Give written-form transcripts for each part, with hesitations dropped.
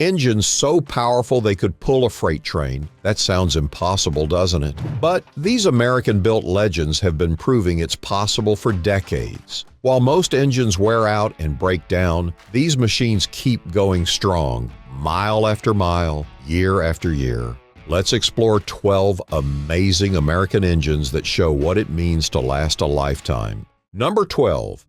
Engines so powerful they could pull a freight train. That sounds impossible, doesn't it? But these American-built legends have been proving it's possible for decades. While most engines wear out and break down, these machines keep going strong, mile after mile, year after year. Let's explore 12 amazing American engines that show what it means to last a lifetime. Number 12.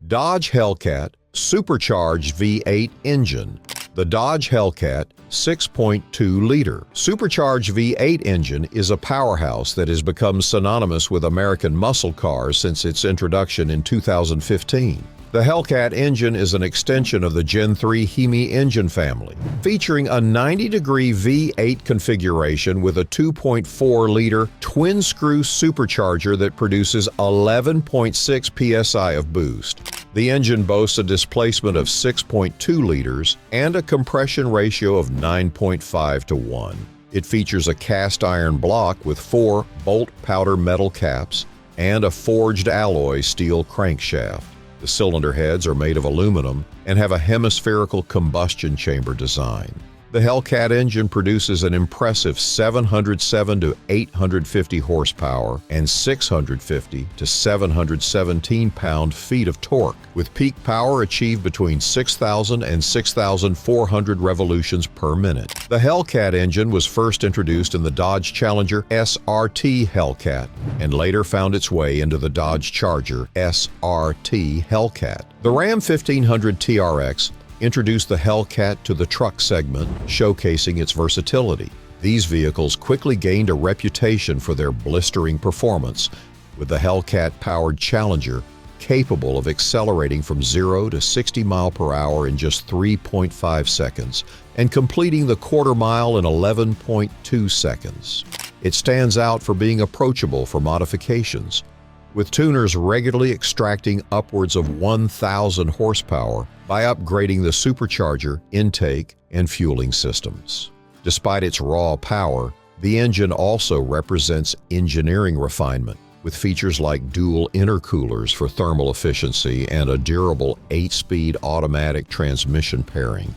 Dodge Hellcat Supercharged V8 Engine. The Dodge Hellcat 6.2-liter supercharged V8 engine is a powerhouse that has become synonymous with American muscle cars since its introduction in 2015. The Hellcat engine is an extension of the Gen 3 Hemi engine family, featuring a 90-degree V8 configuration with a 2.4-liter twin-screw supercharger that produces 11.6 psi of boost. The engine boasts a displacement of 6.2 liters and a compression ratio of 9.5 to 1. It features a cast iron block with 4 bolt powder metal caps and a forged alloy steel crankshaft. The cylinder heads are made of aluminum and have a hemispherical combustion chamber design. The Hellcat engine produces an impressive 707 to 850 horsepower and 650 to 717 pound-feet of torque, with peak power achieved between 6,000 and 6,400 revolutions per minute. The Hellcat engine was first introduced in the Dodge Challenger SRT Hellcat and later found its way into the Dodge Charger SRT Hellcat. The Ram 1500 TRX introduced the Hellcat to the truck segment, showcasing its versatility. These vehicles quickly gained a reputation for their blistering performance, with the Hellcat-powered Challenger capable of accelerating from 0 to 60 miles per hour in just 3.5 seconds and completing the quarter mile in 11.2 seconds. It stands out for being approachable for modifications, with tuners regularly extracting upwards of 1,000 horsepower by upgrading the supercharger, intake, and fueling systems. Despite its raw power, the engine also represents engineering refinement, with features like dual intercoolers for thermal efficiency and a durable 8-speed automatic transmission pairing.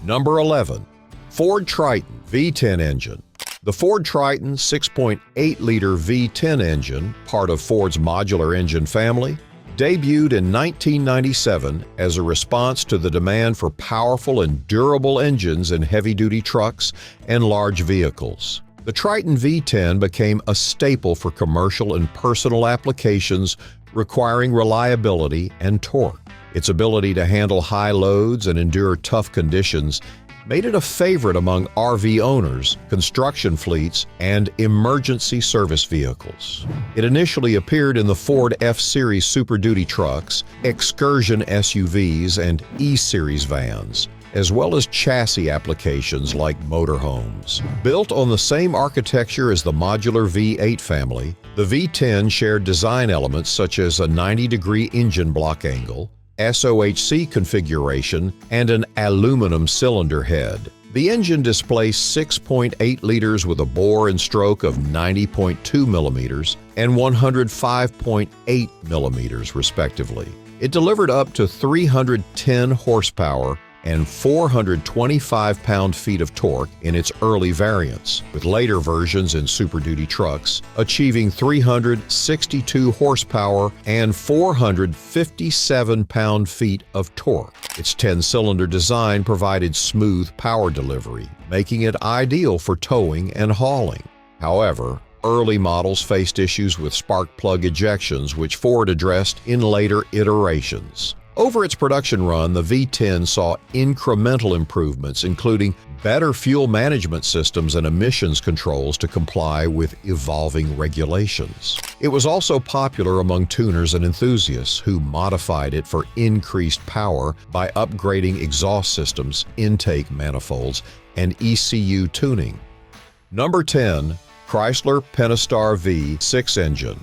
Number 11. Ford Triton V10 engine. The Ford Triton 6.8-liter V10 engine, part of Ford's modular engine family, debuted in 1997 as a response to the demand for powerful and durable engines in heavy-duty trucks and large vehicles. The Triton V10 became a staple for commercial and personal applications requiring reliability and torque. Its ability to handle high loads and endure tough conditions made it a favorite among RV owners, construction fleets, and emergency service vehicles. It initially appeared in the Ford F-Series Super Duty trucks, excursion SUVs, and E-Series vans, as well as chassis applications like motorhomes. Built on the same architecture as the Modular V8 family, the V10 shared design elements such as a 90-degree engine block angle, SOHC configuration, and an aluminum cylinder head. The engine displaced 6.8 liters with a bore and stroke of 90.2 millimeters and 105.8 millimeters, respectively. It delivered up to 310 horsepower and 425 pound-feet of torque in its early variants, with later versions in Super Duty trucks achieving 362 horsepower and 457 pound-feet of torque. Its 10-cylinder design provided smooth power delivery, making it ideal for towing and hauling. However, early models faced issues with spark plug ejections, which Ford addressed in later iterations. Over its production run, the V10 saw incremental improvements, including better fuel management systems and emissions controls to comply with evolving regulations. It was also popular among tuners and enthusiasts who modified it for increased power by upgrading exhaust systems, intake manifolds, and ECU tuning. Number 10. Chrysler Pentastar V6 engine.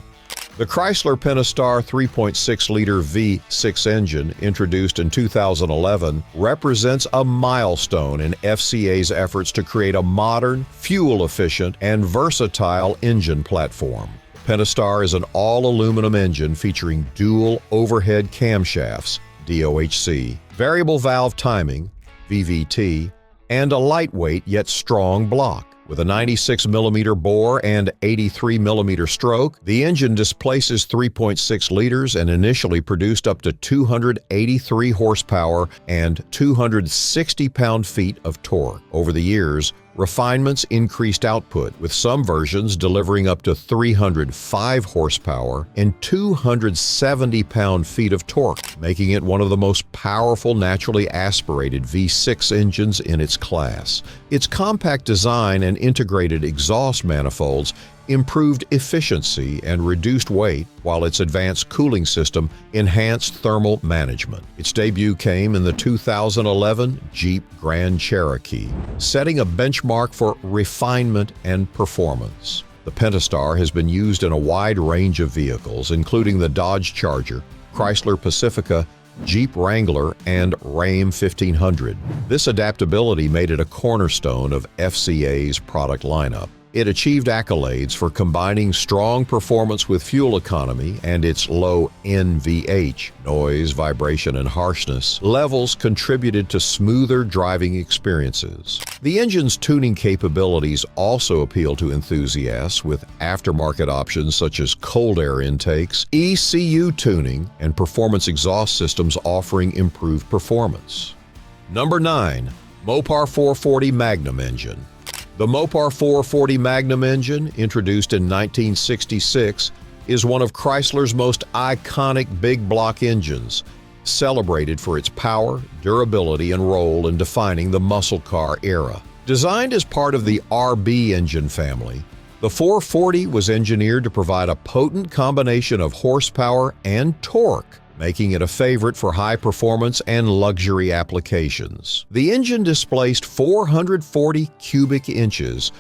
The Chrysler Pentastar 3.6-liter V6 engine, introduced in 2011, represents a milestone in FCA's efforts to create a modern, fuel-efficient, and versatile engine platform. Pentastar is an all-aluminum engine featuring dual overhead camshafts, DOHC, variable valve timing, VVT, and a lightweight yet strong block. With a 96mm bore and 83mm stroke, the engine displaces 3.6 liters and initially produced up to 283 horsepower and 260 pound-feet of torque. Over the years, refinements increased output, with some versions delivering up to 305 horsepower and 270 pound-feet of torque, making it one of the most powerful naturally aspirated V6 engines in its class. Its compact design and integrated exhaust manifolds improved efficiency and reduced weight, while its advanced cooling system enhanced thermal management. Its debut came in the 2011 Jeep Grand Cherokee, setting a benchmark for refinement and performance. The Pentastar has been used in a wide range of vehicles, including the Dodge Charger, Chrysler Pacifica, Jeep Wrangler, and Ram 1500. This adaptability made it a cornerstone of FCA's product lineup. It achieved accolades for combining strong performance with fuel economy, and its low NVH (noise, vibration, and harshness) levels contributed to smoother driving experiences. The engine's tuning capabilities also appeal to enthusiasts, with aftermarket options such as cold air intakes, ECU tuning, and performance exhaust systems offering improved performance. Number 9. Mopar 440 Magnum engine. The Mopar 440 Magnum engine, introduced in 1966, is one of Chrysler's most iconic big block engines, celebrated for its power, durability, and role in defining the muscle car era. Designed as part of the RB engine family, the 440 was engineered to provide a potent combination of horsepower and torque, making it a favorite for high-performance and luxury applications. The engine displaced 440 cubic inches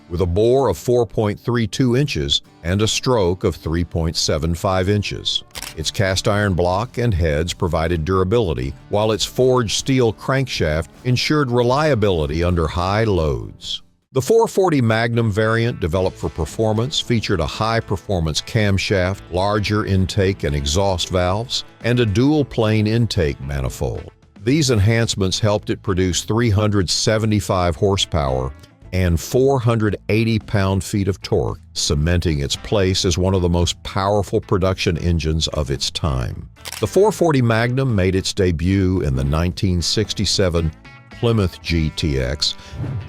with a bore of 4.32 inches and a stroke of 3.75 inches. Its cast-iron block and heads provided durability, while its forged steel crankshaft ensured reliability under high loads. The 440 Magnum variant, developed for performance, featured a high-performance camshaft, larger intake and exhaust valves, and a dual-plane intake manifold. These enhancements helped it produce 375 horsepower and 480 pound-feet of torque, cementing its place as one of the most powerful production engines of its time. The 440 Magnum made its debut in the 1967 Plymouth GTX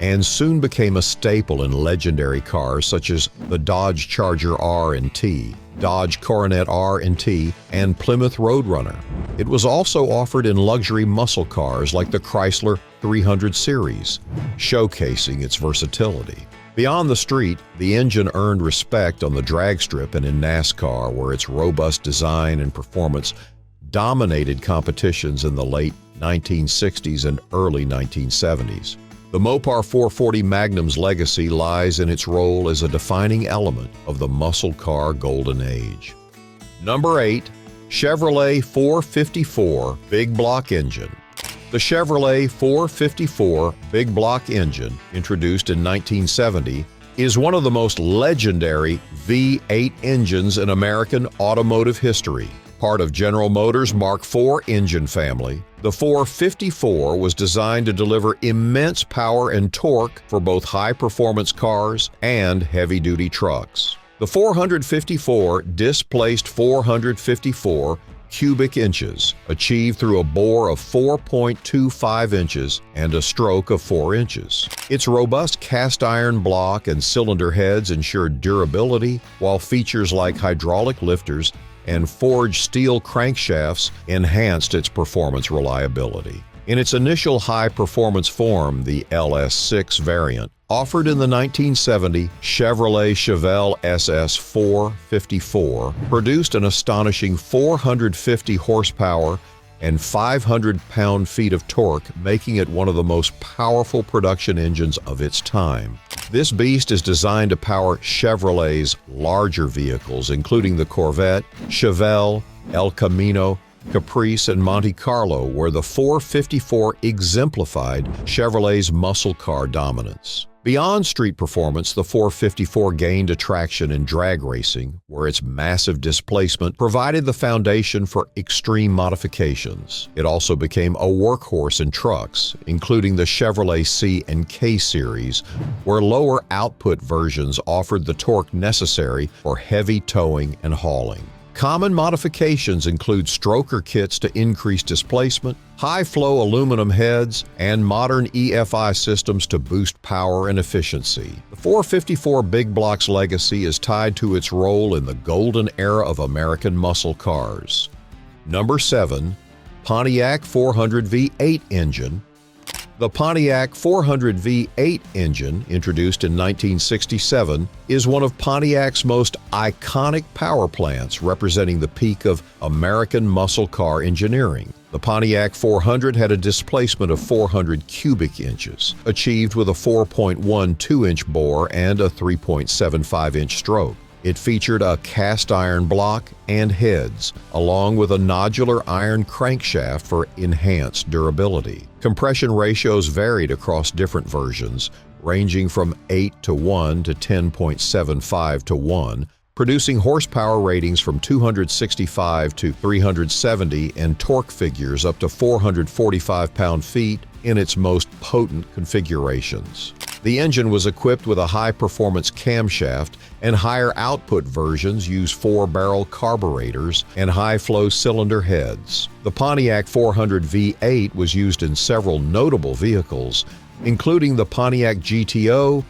and soon became a staple in legendary cars such as the Dodge Charger R&T, Dodge Coronet R&T, and Plymouth Roadrunner. It was also offered in luxury muscle cars like the Chrysler 300 series, showcasing its versatility. Beyond the street, the engine earned respect on the drag strip and in NASCAR, where its robust design and performance dominated competitions in the late 1960s and early 1970s. The Mopar 440 Magnum's legacy lies in its role as a defining element of the muscle car golden age. Number 8. Chevrolet 454 Big Block Engine. The Chevrolet 454 Big Block engine, introduced in 1970, is one of the most legendary V8 engines in American automotive history. Part of General Motors' Mark IV engine family, the 454 was designed to deliver immense power and torque for both high-performance cars and heavy-duty trucks. The 454 displaced 454 cubic inches, achieved through a bore of 4.25 inches and a stroke of 4 inches. Its robust cast-iron block and cylinder heads ensured durability, while features like hydraulic lifters and forged steel crankshafts enhanced its performance reliability. In its initial high-performance form, the LS6 variant, offered in the 1970 Chevrolet Chevelle SS 454, produced an astonishing 450 horsepower and 500 pound-feet of torque, making it one of the most powerful production engines of its time. This beast is designed to power Chevrolet's larger vehicles, including the Corvette, Chevelle, El Camino, Caprice, and Monte Carlo, where the 454 exemplified Chevrolet's muscle car dominance. Beyond street performance, the 454 gained attraction in drag racing, where its massive displacement provided the foundation for extreme modifications. It also became a workhorse in trucks, including the Chevrolet C and K series, where lower output versions offered the torque necessary for heavy towing and hauling. Common modifications include stroker kits to increase displacement, high-flow aluminum heads, and modern EFI systems to boost power and efficiency. The 454 Big Block's legacy is tied to its role in the golden era of American muscle cars. Number 7. Pontiac 400 V8 engine. The Pontiac 400 V8 engine, introduced in 1967, is one of Pontiac's most iconic power plants, representing the peak of American muscle car engineering. The Pontiac 400 had a displacement of 400 cubic inches, achieved with a 4.12-inch bore and a 3.75-inch stroke. It featured a cast iron block and heads, along with a nodular iron crankshaft for enhanced durability. Compression ratios varied across different versions, ranging from 8:1 to 10.75:1, producing horsepower ratings from 265 to 370 and torque figures up to 445 pound-feet in its most potent configurations. The engine was equipped with a high-performance camshaft, and higher output versions use 4-barrel carburetors and high-flow cylinder heads. The Pontiac 400 V8 was used in several notable vehicles, including the Pontiac GTO,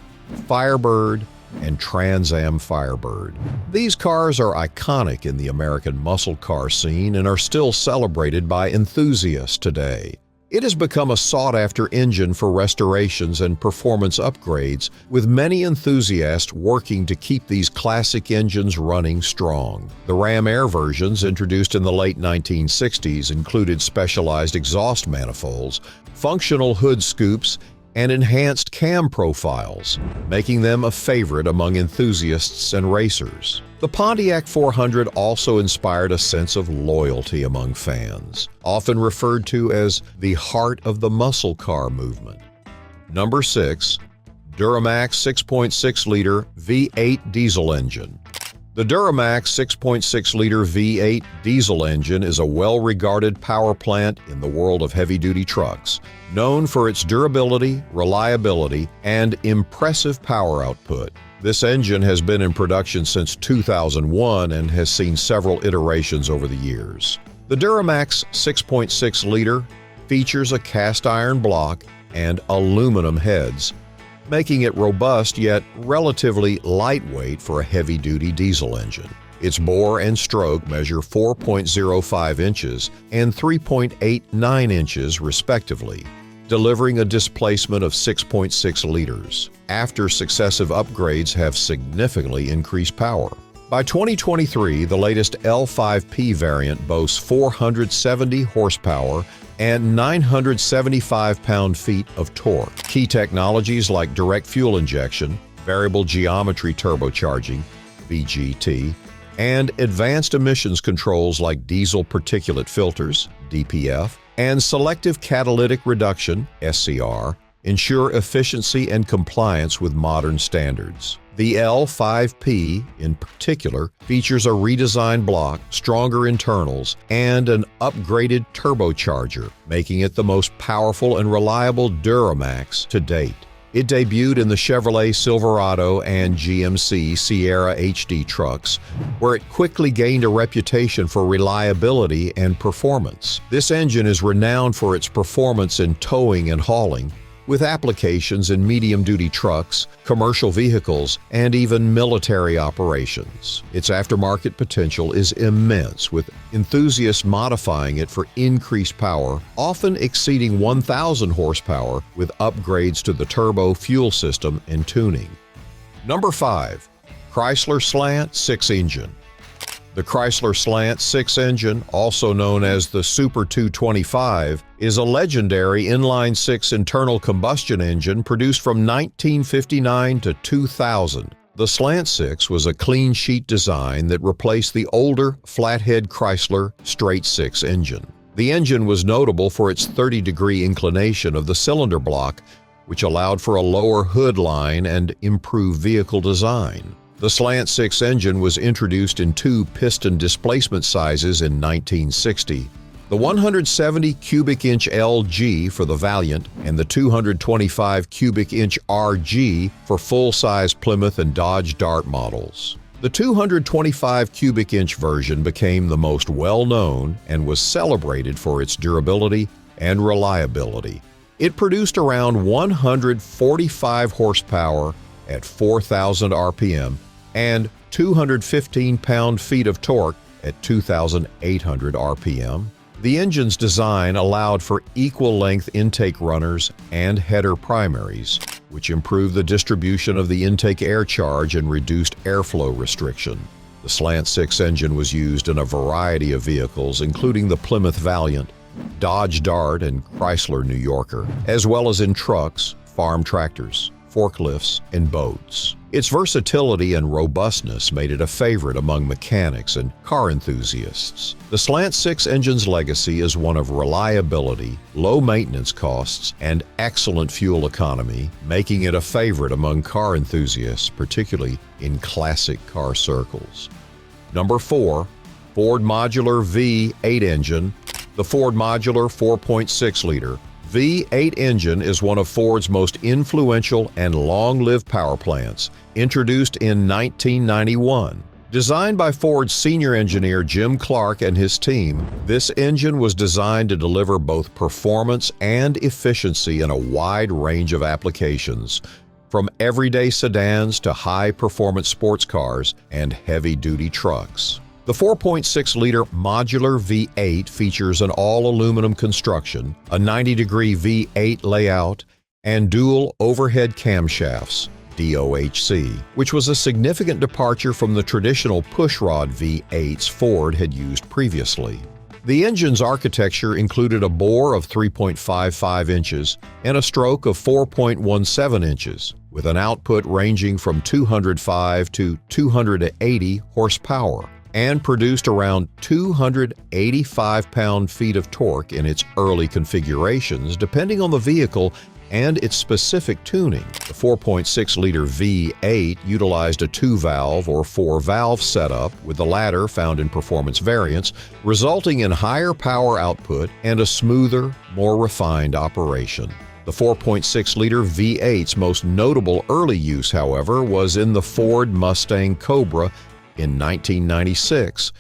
Firebird, and Trans Am Firebird. These cars are iconic in the American muscle car scene and are still celebrated by enthusiasts today. It has become a sought-after engine for restorations and performance upgrades, with many enthusiasts working to keep these classic engines running strong. The Ram Air versions, introduced in the late 1960s, included specialized exhaust manifolds, functional hood scoops, and enhanced cam profiles, making them a favorite among enthusiasts and racers. The Pontiac 400 also inspired a sense of loyalty among fans, often referred to as the heart of the muscle car movement. Number 6. Duramax 6.6-liter V8 diesel engine. The Duramax 6.6-liter V8 diesel engine is a well-regarded power plant in the world of heavy-duty trucks, known for its durability, reliability, and impressive power output. This engine has been in production since 2001 and has seen several iterations over the years. The Duramax 6.6-liter features a cast iron block and aluminum heads, making it robust yet relatively lightweight for a heavy-duty diesel engine. Its bore and stroke measure 4.05 inches and 3.89 inches respectively, delivering a displacement of 6.6 liters. After successive upgrades have significantly increased power. By 2023, the latest L5P variant boasts 470 horsepower and 975 pound-feet of torque. Key technologies like direct fuel injection, variable geometry turbocharging, VGT, and advanced emissions controls like diesel particulate filters, DPF, and selective catalytic reduction, SCR, ensure efficiency and compliance with modern standards. The L5P, in particular, features a redesigned block, stronger internals, and an upgraded turbocharger, making it the most powerful and reliable Duramax to date. It debuted in the Chevrolet Silverado and GMC Sierra HD trucks, where it quickly gained a reputation for reliability and performance. This engine is renowned for its performance in towing and hauling, with applications in medium-duty trucks, commercial vehicles, and even military operations. Its aftermarket potential is immense, with enthusiasts modifying it for increased power, often exceeding 1,000 horsepower with upgrades to the turbo fuel system and tuning. Number 5. Chrysler Slant 6 engine. The Chrysler Slant 6 engine, also known as the Super 225, is a legendary inline-6 internal combustion engine produced from 1959 to 2000. The Slant 6 was a clean sheet design that replaced the older flathead Chrysler straight 6 engine. The engine was notable for its 30-degree inclination of the cylinder block, which allowed for a lower hood line and improved vehicle design. The Slant 6 engine was introduced in two piston displacement sizes in 1960. The 170 cubic inch LG for the Valiant and the 225 cubic inch RG for full-size Plymouth and Dodge Dart models. The 225 cubic inch version became the most well-known and was celebrated for its durability and reliability. It produced around 145 horsepower at 4,000 RPM and 215 pound-feet of torque at 2,800 RPM. The engine's design allowed for equal-length intake runners and header primaries, which improved the distribution of the intake air charge and reduced airflow restriction. The Slant 6 engine was used in a variety of vehicles, including the Plymouth Valiant, Dodge Dart, and Chrysler New Yorker, as well as in trucks, farm tractors, forklifts, and boats. Its versatility and robustness made it a favorite among mechanics and car enthusiasts. The Slant 6 engine's legacy is one of reliability, low maintenance costs, and excellent fuel economy, making it a favorite among car enthusiasts, particularly in classic car circles. Number 4. Ford Modular V8 engine. The Ford Modular 4.6-liter V8 engine is one of Ford's most influential and long-lived power plants, introduced in 1991. Designed by Ford's senior engineer Jim Clark and his team, this engine was designed to deliver both performance and efficiency in a wide range of applications, from everyday sedans to high-performance sports cars and heavy-duty trucks. The 4.6-liter Modular V8 features an all-aluminum construction, a 90-degree V8 layout, and dual overhead camshafts, DOHC, which was a significant departure from the traditional pushrod V8s Ford had used previously. The engine's architecture included a bore of 3.55 inches and a stroke of 4.17 inches, with an output ranging from 205 to 280 horsepower, and produced around 285 pound-feet of torque in its early configurations, depending on the vehicle and its specific tuning. The 4.6-liter V8 utilized a 2-valve or 4-valve setup, with the latter found in performance variants, resulting in higher power output and a smoother, more refined operation. The 4.6-liter V8's most notable early use, however, was in the Ford Mustang Cobra in 1996,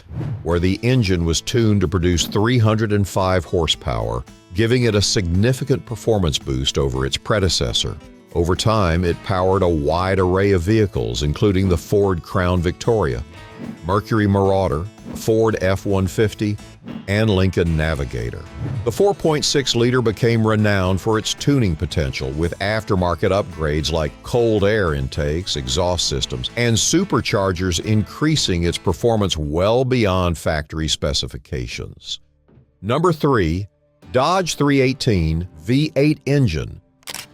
where the engine was tuned to produce 305 horsepower, giving it a significant performance boost over its predecessor. Over time, it powered a wide array of vehicles, including the Ford Crown Victoria, Mercury Marauder, Ford F-150, and Lincoln Navigator. The 4.6-liter became renowned for its tuning potential, with aftermarket upgrades like cold air intakes, exhaust systems, and superchargers, increasing its performance well beyond factory specifications. Number 3. Dodge 318 V8 engine.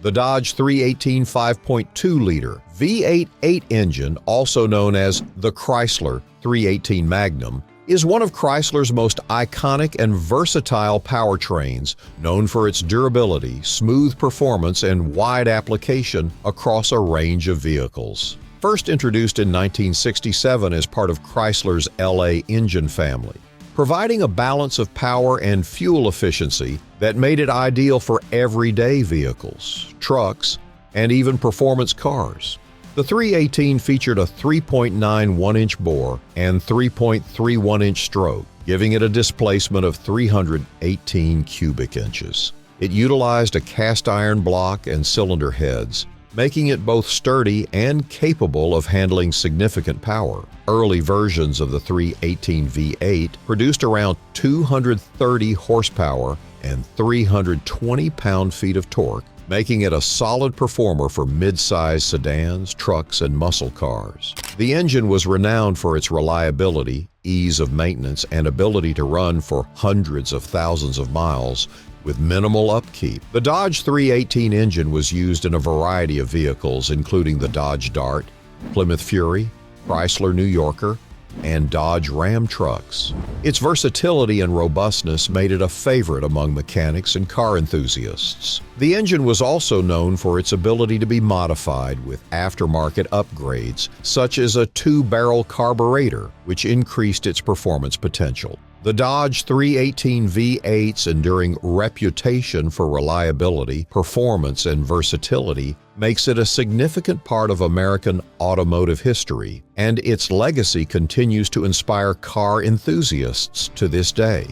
The Dodge 318 5.2-liter V8 8 engine, also known as the Chrysler 318 Magnum, is one of Chrysler's most iconic and versatile powertrains, known for its durability, smooth performance, and wide application across a range of vehicles. First introduced in 1967 as part of Chrysler's LA engine family, providing a balance of power and fuel efficiency that made it ideal for everyday vehicles, trucks, and even performance cars. The 318 featured a 3.91-inch bore and 3.31-inch stroke, giving it a displacement of 318 cubic inches. It utilized a cast iron block and cylinder heads, making it both sturdy and capable of handling significant power. Early versions of the 318 V8 produced around 230 horsepower and 320 pound-feet of torque, making it a solid performer for mid-size sedans, trucks, and muscle cars. The engine was renowned for its reliability, ease of maintenance, and ability to run for hundreds of thousands of miles with minimal upkeep. The Dodge 318 engine was used in a variety of vehicles, including the Dodge Dart, Plymouth Fury, Chrysler New Yorker, and Dodge Ram trucks. Its versatility and robustness made it a favorite among mechanics and car enthusiasts. The engine was also known for its ability to be modified with aftermarket upgrades, such as a 2-barrel carburetor, which increased its performance potential. The Dodge 318 V8's enduring reputation for reliability, performance, and versatility makes it a significant part of American automotive history, and its legacy continues to inspire car enthusiasts to this day.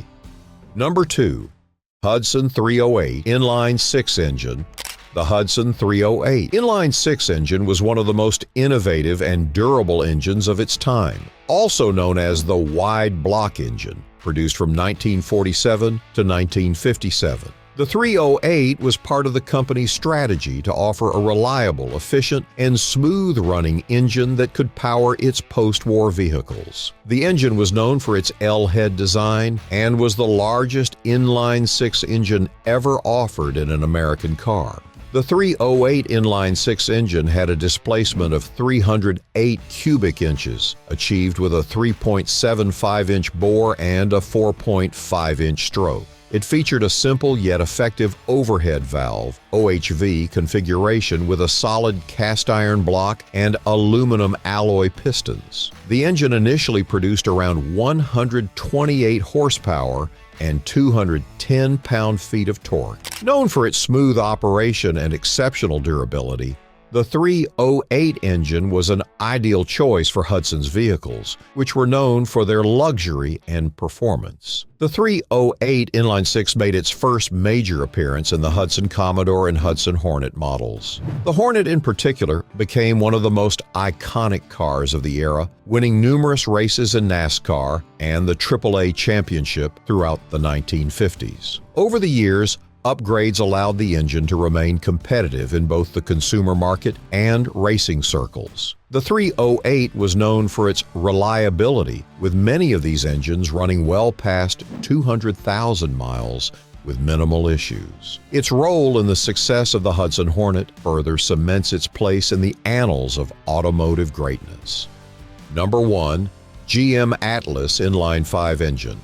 Number 2. Hudson 308 Inline-6 engine. The Hudson 308 Inline-6 engine was one of the most innovative and durable engines of its time, also known as the wide block engine, produced from 1947 to 1957. The 308 was part of the company's strategy to offer a reliable, efficient, and smooth-running engine that could power its post-war vehicles. The engine was known for its L-head design and was the largest inline-6 engine ever offered in an American car. The 308 inline-6 engine had a displacement of 308 cubic inches, achieved with a 3.75-inch bore and a 4.5-inch stroke. It featured a simple yet effective overhead valve (OHV) configuration with a solid cast iron block and aluminum alloy pistons. The engine initially produced around 128 horsepower and 210 pound-feet of torque. Known for its smooth operation and exceptional durability, the 308 engine was an ideal choice for Hudson's vehicles, which were known for their luxury and performance. The 308 inline-6 made its first major appearance in the Hudson Commodore and Hudson Hornet models. The Hornet in particular became one of the most iconic cars of the era, winning numerous races in NASCAR and the AAA Championship throughout the 1950s. Over the years, upgrades allowed the engine to remain competitive in both the consumer market and racing circles. The 308 was known for its reliability, with many of these engines running well past 200,000 miles with minimal issues. Its role in the success of the Hudson Hornet further cements its place in the annals of automotive greatness. Number 1. GM Atlas Inline-5 engine.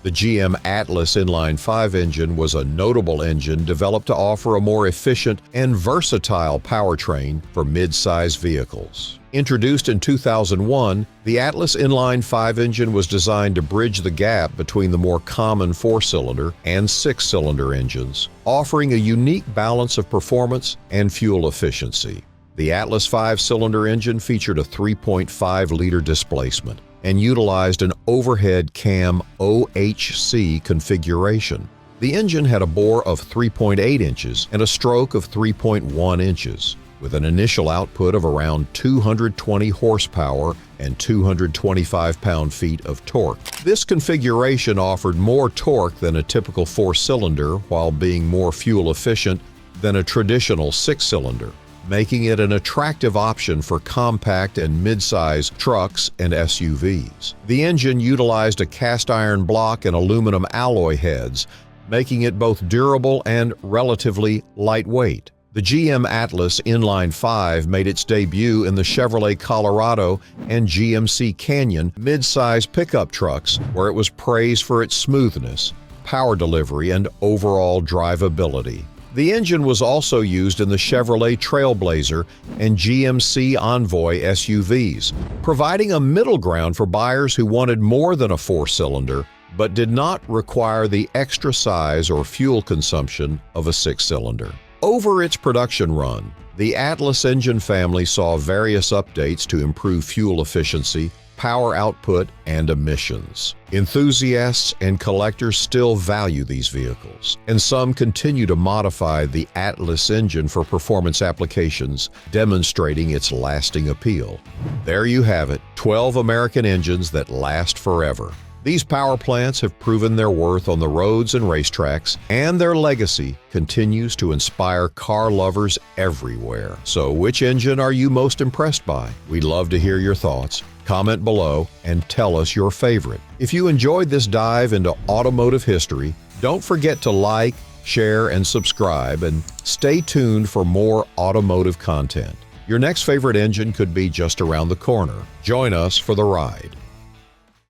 The GM Atlas Inline-5 engine was a notable engine developed to offer a more efficient and versatile powertrain for mid-size vehicles. Introduced in 2001, the Atlas Inline-5 engine was designed to bridge the gap between the more common 4-cylinder and 6-cylinder engines, offering a unique balance of performance and fuel efficiency. The Atlas 5-cylinder engine featured a 3.5-liter displacement and utilized an overhead cam OHC configuration. The engine had a bore of 3.8 inches and a stroke of 3.1 inches, with an initial output of around 220 horsepower and 225 pound-feet of torque. This configuration offered more torque than a typical 4-cylinder while being more fuel efficient than a traditional 6-cylinder, making it an attractive option for compact and mid-size trucks and SUVs. The engine utilized a cast iron block and aluminum alloy heads, making it both durable and relatively lightweight. The GM Atlas Inline-5 made its debut in the Chevrolet Colorado and GMC Canyon mid-size pickup trucks, where it was praised for its smoothness, power delivery, and overall drivability. The engine was also used in the Chevrolet Trailblazer and GMC Envoy SUVs, providing a middle ground for buyers who wanted more than a 4-cylinder but did not require the extra size or fuel consumption of a 6-cylinder. Over its production run, the Atlas engine family saw various updates to improve fuel efficiency, power output, and emissions. Enthusiasts and collectors still value these vehicles, and some continue to modify the Atlas engine for performance applications, demonstrating its lasting appeal. There you have it, 12 American engines that last forever. These power plants have proven their worth on the roads and racetracks, and their legacy continues to inspire car lovers everywhere. So which engine are you most impressed by? We'd love to hear your thoughts. Comment below and tell us your favorite. If you enjoyed this dive into automotive history, don't forget to like, share, and subscribe, and stay tuned for more automotive content. Your next favorite engine could be just around the corner. Join us for the ride.